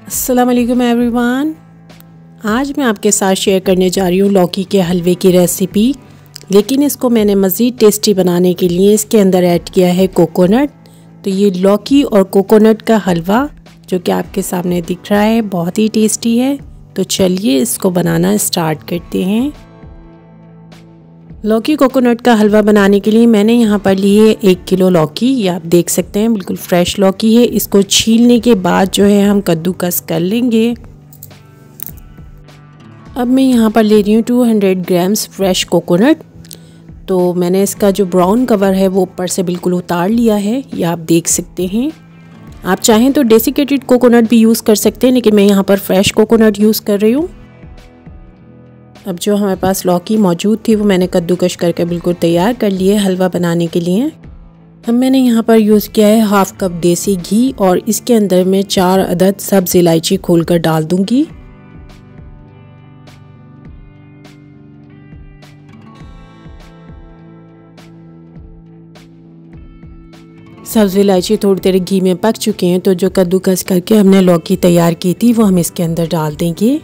अस्सलाम वालेकुम एवरीवन। आज मैं आपके साथ शेयर करने जा रही हूँ लौकी के हलवे की रेसिपी। लेकिन इसको मैंने मज़ीद टेस्टी बनाने के लिए इसके अंदर ऐड किया है कोकोनट। तो ये लौकी और कोकोनट का हलवा जो कि आपके सामने दिख रहा है बहुत ही टेस्टी है। तो चलिए इसको बनाना स्टार्ट करते हैं। लौकी कोकोनट का हलवा बनाने के लिए मैंने यहाँ पर ली है 1 किलो लौकी। ये आप देख सकते हैं बिल्कुल फ्रेश लौकी है। इसको छीलने के बाद जो है हम कद्दूकस कर लेंगे। अब मैं यहाँ पर ले रही हूँ 200 ग्राम्स फ्रेश कोकोनट। तो मैंने इसका जो ब्राउन कवर है वो ऊपर से बिल्कुल उतार लिया है, ये आप देख सकते हैं। आप चाहें तो डेसिकेटेड कोकोनट भी यूज़ कर सकते हैं, लेकिन मैं यहाँ पर फ्रेश कोकोनट यूज़ कर रही हूँ। अब जो हमारे पास लौकी मौजूद थी वो मैंने कद्दूकश करके बिल्कुल तैयार कर लिए हलवा बनाने के लिए। अब मैंने यहाँ पर यूज़ किया है हाफ़ कप देसी घी और इसके अंदर मैं 4 अदद सब्ज़ इलायची खोलकर डाल दूँगी। सब्ज़ इलायची थोड़ी देर घी में पक चुके हैं, तो जो कद्दूकस करके हमने लौकी तैयार की थी वो हम इसके अंदर डाल देंगे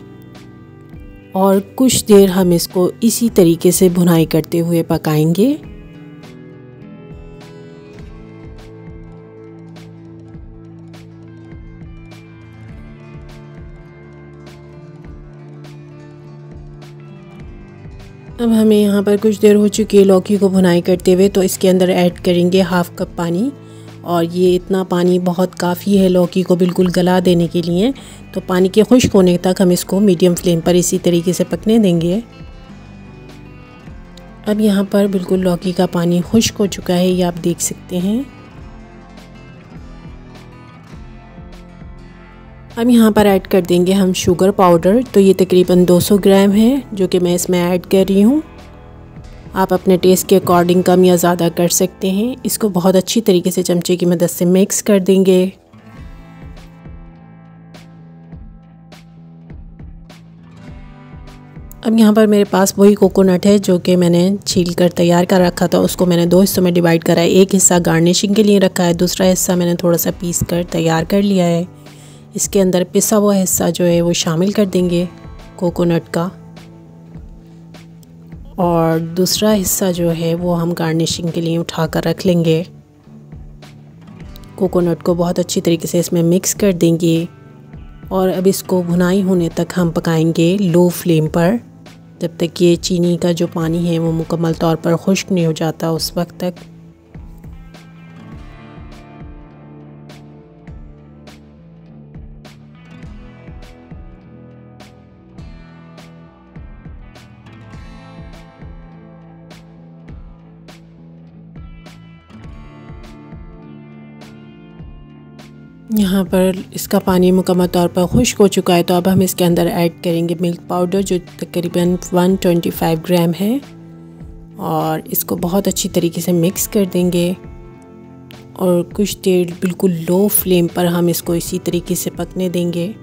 और कुछ देर हम इसको इसी तरीके से भुनाई करते हुए पकाएंगे। अब हमें यहाँ पर कुछ देर हो चुकी है लौकी को भुनाई करते हुए, तो इसके अंदर ऐड करेंगे हाफ़ कप पानी। और ये इतना पानी बहुत काफ़ी है लौकी को बिल्कुल गला देने के लिए। तो पानी के खुश्क होने तक हम इसको मीडियम फ्लेम पर इसी तरीके से पकने देंगे। अब यहाँ पर बिल्कुल लौकी का पानी खुश्क हो चुका है, ये आप देख सकते हैं। अब यहाँ पर ऐड कर देंगे हम शुगर पाउडर। तो ये तकरीबन 200 ग्राम है जो कि मैं इसमें ऐड कर रही हूँ। आप अपने टेस्ट के अकॉर्डिंग कम या ज़्यादा कर सकते हैं। इसको बहुत अच्छी तरीके से चमचे की मदद से मिक्स कर देंगे। अब यहाँ पर मेरे पास वही कोकोनट है जो कि मैंने छील कर तैयार कर रखा था। उसको मैंने 2 हिस्सों में डिवाइड करा है। एक हिस्सा गार्निशिंग के लिए रखा है, दूसरा हिस्सा मैंने थोड़ा सा पीस कर तैयार कर लिया है। इसके अंदर पिसा हुआ हिस्सा जो है वो शामिल कर देंगे कोकोनट का, और दूसरा हिस्सा जो है वो हम गार्निशिंग के लिए उठा कर रख लेंगे। कोकोनट को बहुत अच्छी तरीके से इसमें मिक्स कर देंगे और अब इसको भुनाई होने तक हम पकाएंगे लो फ्लेम पर, जब तक ये चीनी का जो पानी है वो मुकम्मल तौर पर खुश्क नहीं हो जाता उस वक्त तक। यहाँ पर इसका पानी मुकम्मल तौर पर खुश्क हो चुका है। तो अब हम इसके अंदर ऐड करेंगे मिल्क पाउडर जो तकरीबन 125 ग्राम है, और इसको बहुत अच्छी तरीके से मिक्स कर देंगे और कुछ देर बिल्कुल लो फ्लेम पर हम इसको इसी तरीके से पकने देंगे।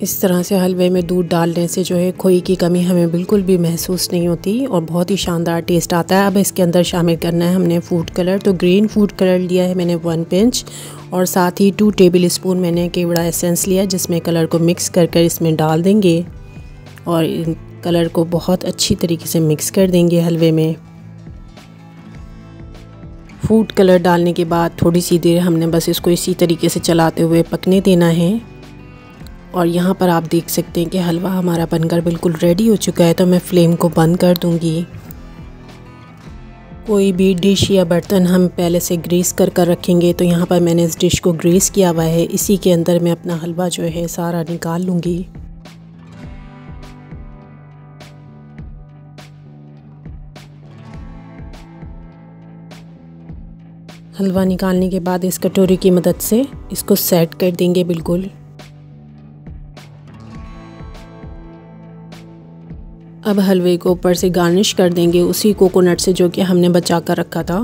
इस तरह से हलवे में दूध डालने से जो है खोई की कमी हमें बिल्कुल भी महसूस नहीं होती और बहुत ही शानदार टेस्ट आता है। अब इसके अंदर शामिल करना है हमने फूड कलर। तो ग्रीन फूड कलर लिया है मैंने 1 पिंच, और साथ ही 2 टेबल स्पून मैंने केवड़ा एसेंस लिया, जिसमें कलर को मिक्स कर कर इसमें डाल देंगे और इन कलर को बहुत अच्छी तरीके से मिक्स कर देंगे हलवे में। फूड कलर डालने के बाद थोड़ी सी देर हमने बस इसको इसी तरीके से चलाते हुए पकने देना है। और यहाँ पर आप देख सकते हैं कि हलवा हमारा बनकर बिल्कुल रेडी हो चुका है। तो मैं फ्लेम को बंद कर दूँगी। कोई भी डिश या बर्तन हम पहले से ग्रीस कर रखेंगे, तो यहाँ पर मैंने इस डिश को ग्रीस किया हुआ है। इसी के अंदर मैं अपना हलवा जो है सारा निकाल लूँगी। हलवा निकालने के बाद इस कटोरी की मदद से इसको सेट कर देंगे बिल्कुल। अब हलवे को ऊपर से गार्निश कर देंगे उसी कोकोनट से जो कि हमने बचा कर रखा था।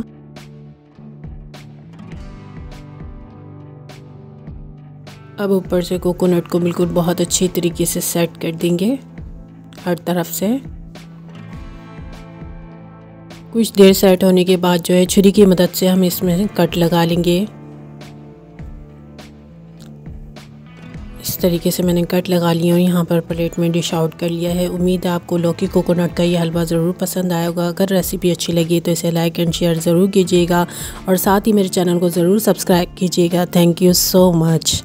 अब ऊपर से कोकोनट को बिल्कुल बहुत अच्छी तरीके से सेट कर देंगे हर तरफ से। कुछ देर सेट होने के बाद जो है छुरी की मदद से हम इसमें कट लगा लेंगे इस तरीके से मैंने कट लगा लिया और यहाँ पर प्लेट में डिश आउट कर लिया है। उम्मीद है आपको लौकी कोकोनट का ये हलवा ज़रूर पसंद आया होगा। अगर रेसिपी अच्छी लगी तो इसे लाइक एंड शेयर ज़रूर कीजिएगा और साथ ही मेरे चैनल को ज़रूर सब्सक्राइब कीजिएगा। Thank you so much.